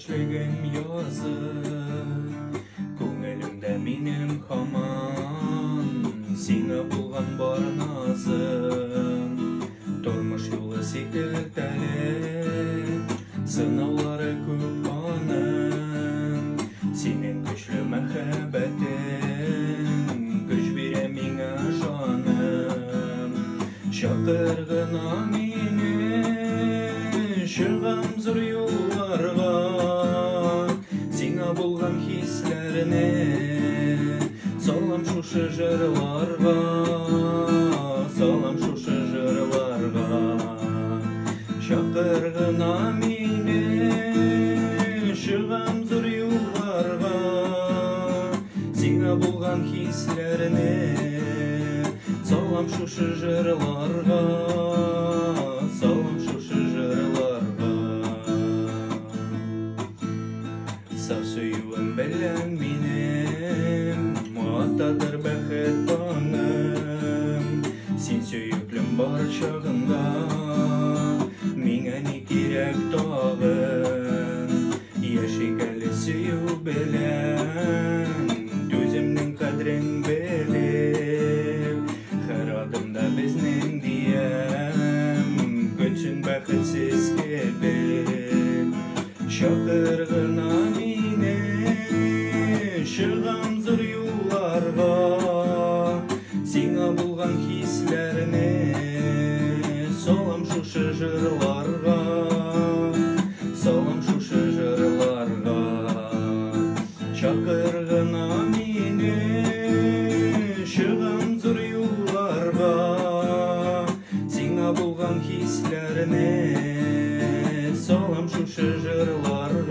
көчлеген язы, көңілімдә минем хаман сиңа булган бар назым. Тормыш юлы сикелтәле, сынаулары күп аның, синең көчле мәхәббәтең көч бирә миңа жаным. Чакыр гына мине, чыгам зур юлларга, сиңа булган хисләрне салам шушы җырларга, салам шушы җырларга. Чакыр гына мине, чыгам зур юлларга, сиңа булган хисләрне салам шушы җырларга, салам шушы җырларга. Саф сөюем белән минем атадыр бәхет таңым. Син сөеклем бар чагында миңа ни кирәк тагын? Яшик әле сөю белән, түземнең кадерен белеп, һәр адымда безнең диям, көтсен бәхетсез кебек. Чакыр гына мине, чыгам зур юлларга, сиңа булган хисләрне салам шушы җырларга, салам шушы җырларга. Чакыр гына мине, чыгам зур юлларга, сиңа булган хисләрне салам шушы җырларга.